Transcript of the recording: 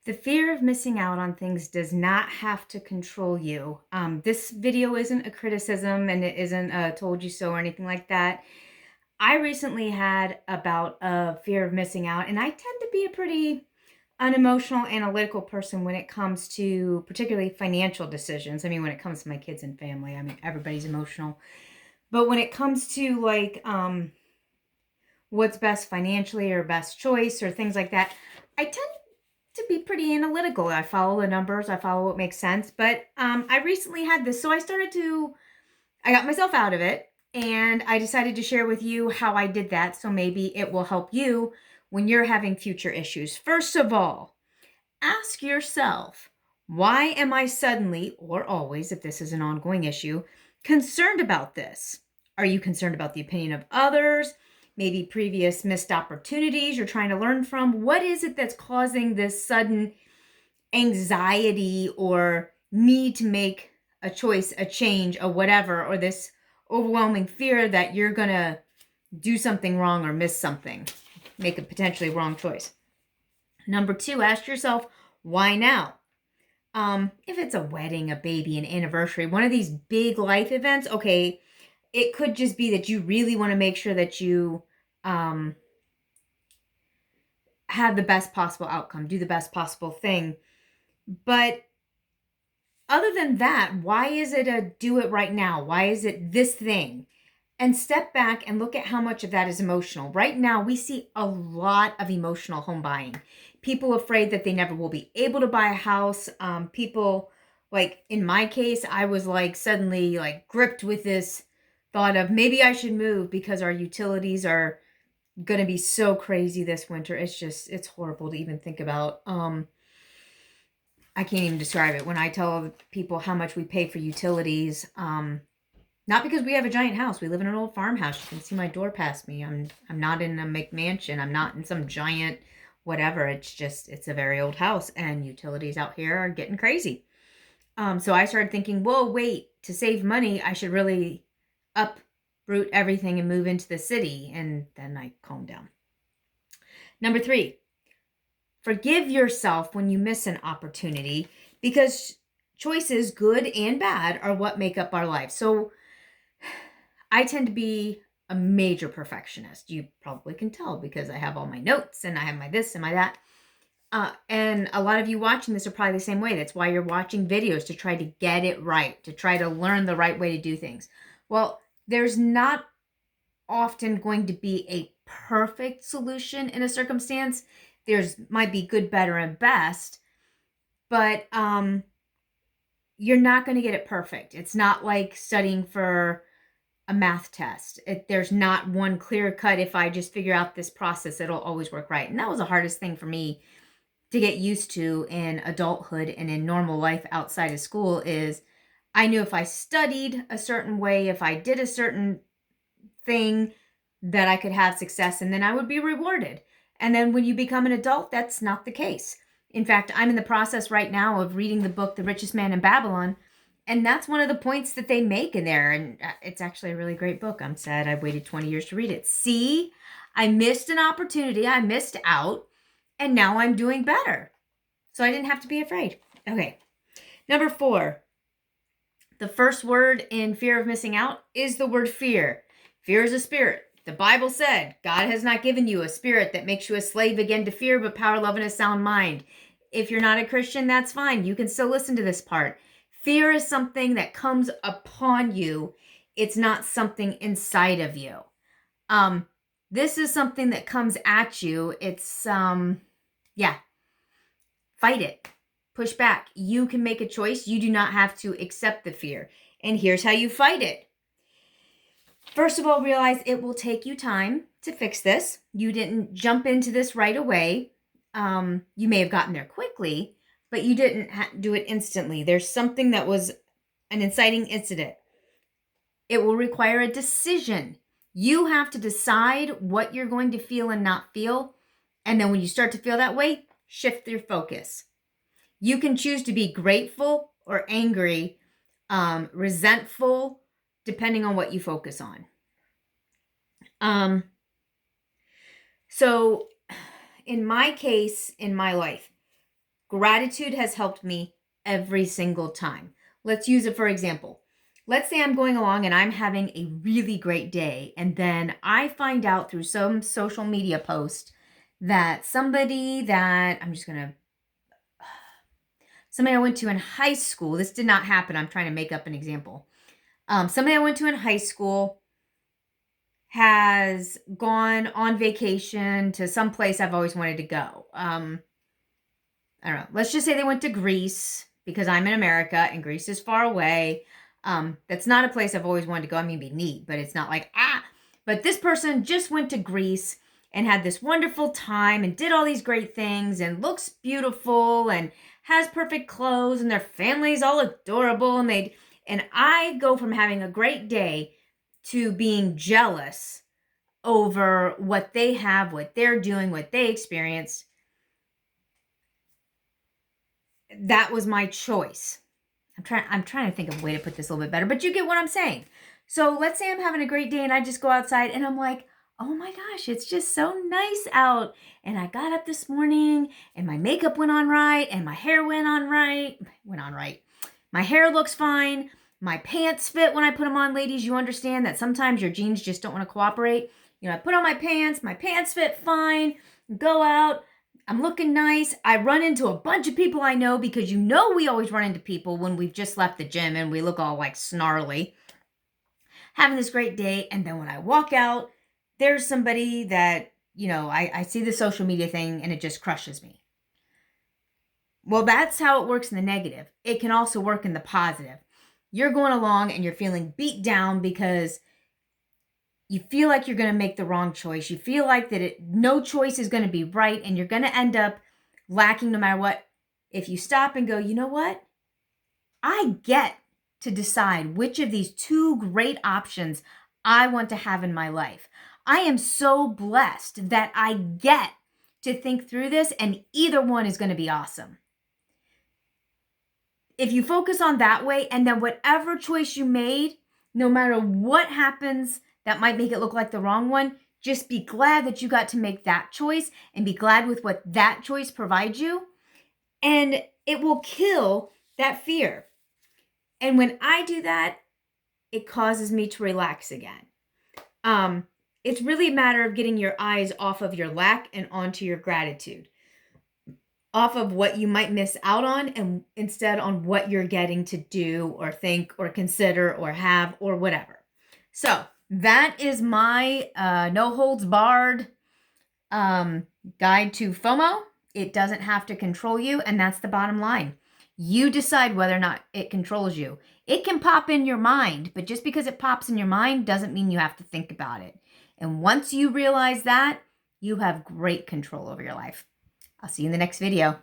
The fear of missing out on things does not have to control you. This video isn't a criticism and it isn't a told you so or anything like that. I recently had about a fear of missing out, and I tend to be a pretty unemotional, analytical person when it comes to particularly financial decisions. I mean, when it comes to my kids and family, I mean, everybody's emotional. But when it comes to what's best financially or best choice or things like that, I tend to be pretty analytical. I follow the numbers, I follow what makes sense. But I recently had this, so I got myself out of it and I decided to share with you how I did that. So maybe it will help you when you're having future issues. First of all, ask yourself, why am I suddenly, or always, if this is an ongoing issue, concerned about this? Are you concerned about the opinion of others? Maybe previous missed opportunities you're trying to learn from? What is it that's causing this sudden anxiety or need to make a choice, a change, or whatever, or this overwhelming fear that you're going to do something wrong or miss something, make a potentially wrong choice? Number two, ask yourself, why now? If it's a wedding, a baby, an anniversary, one of these big life events, okay, it could just be that you really want to make sure that you have the best possible outcome, do the best possible thing. But other than that, why is it a do it right now? Why is it this thing? And step back and look at how much of that is emotional. Right now, we see a lot of emotional home buying. People afraid that they never will be able to buy a house. People, like in my case, I was like suddenly like gripped with this thought of maybe I should move because our utilities are going to be so crazy this winter. It's horrible to even think about. I can't even describe it. When I tell people how much we pay for utilities, not because we have a giant house. We live in an old farmhouse. You can see my door past me. I'm not in a McMansion. I'm not in some giant whatever. It's a very old house, and utilities out here are getting crazy. So I started thinking, whoa, wait, to save money, I should really uproot everything and move into the city. And then I calmed down. Number three, forgive yourself when you miss an opportunity, because choices, good and bad, are what make up our lives. So I tend to be a major perfectionist. You probably can tell because I have all my notes and I have my this and my that. And a lot of you watching this are probably the same way. That's why you're watching videos, to try to get it right, to try to learn the right way to do things. Well, there's not often going to be a perfect solution in a circumstance. There's might be good, better, and best, but you're not going to get it perfect. It's not like studying for a math test. There's not one clear cut, if I just figure out this process, it'll always work right. And that was the hardest thing for me to get used to in adulthood and in normal life outside of school. Is I knew if I studied a certain way, if I did a certain thing, that I could have success and then I would be rewarded. And then when you become an adult, that's not the case. In fact, I'm in the process right now of reading the book, The Richest Man in Babylon. And that's one of the points that they make in there. And it's actually a really great book. I'm sad I waited 20 years to read it. See, I missed an opportunity. I missed out. And now I'm doing better. So I didn't have to be afraid. Okay. Number four, the first word in fear of missing out is the word fear. Fear is a spirit. The Bible said, God has not given you a spirit that makes you a slave again to fear, but power, love, and a sound mind. If you're not a Christian, that's fine. You can still listen to this part. Fear is something that comes upon you. It's not something inside of you. This is something that comes at you. It's, fight it. Push back. You can make a choice. You do not have to accept the fear. And here's how you fight it. First of all, realize it will take you time to fix this. You didn't jump into this right away. You may have gotten there quickly, but you didn't do it instantly. There's something that was an inciting incident. It will require a decision. You have to decide what you're going to feel and not feel. And then when you start to feel that way, shift your focus. You can choose to be grateful or angry, resentful, depending on what you focus on. So in my case, in my life, Gratitude has helped me every single time. Let's use it for example. Let's say I'm going along and I'm having a really great day, and then I find out through some social media post that somebody I went to in high school, this did not happen, I'm trying to make up an example. Somebody I went to in high school has gone on vacation to some place I've always wanted to go. I don't know. Let's just say they went to Greece because I'm in America and Greece is far away. That's not a place I've always wanted to go. I mean, it'd be neat, but it's not like, but this person just went to Greece and had this wonderful time and did all these great things and looks beautiful and has perfect clothes and their family's all adorable. And I go from having a great day to being jealous over what they have, what they're doing, what they experienced. That was my choice. I'm trying to think of a way to put this a little bit better, but you get what I'm saying. So let's say I'm having a great day and I just go outside and I'm like, oh my gosh, it's just so nice out. And I got up this morning and my makeup went on right and my hair went on right. My hair looks fine. My pants fit when I put them on. Ladies, you understand that sometimes your jeans just don't want to cooperate. You know, I put on my pants fit fine, go out. I'm looking nice. I run into a bunch of people I know because you know we always run into people when we've just left the gym and we look all like snarly. Having this great day, and then when I walk out, there's somebody that, you know, I see the social media thing and it just crushes me. Well, that's how it works in the negative. It can also work in the positive. You're going along and you're feeling beat down because you feel like you're going to make the wrong choice. You feel like that no choice is going to be right and you're going to end up lacking no matter what. If you stop and go, you know what? I get to decide which of these two great options I want to have in my life. I am so blessed that I get to think through this, and either one is going to be awesome. If you focus on that way, and then whatever choice you made, no matter what happens that might make it look like the wrong one, just be glad that you got to make that choice and be glad with what that choice provides you. And it will kill that fear. And when I do that, it causes me to relax again. It's really a matter of getting your eyes off of your lack and onto your gratitude. Off of what you might miss out on and instead on what you're getting to do or think or consider or have or whatever. So that is my no holds barred guide to FOMO. It doesn't have to control you, and that's the bottom line. You decide whether or not it controls you. It can pop in your mind, but just because it pops in your mind doesn't mean you have to think about it. And once you realize that, you have great control over your life. I'll see you in the next video.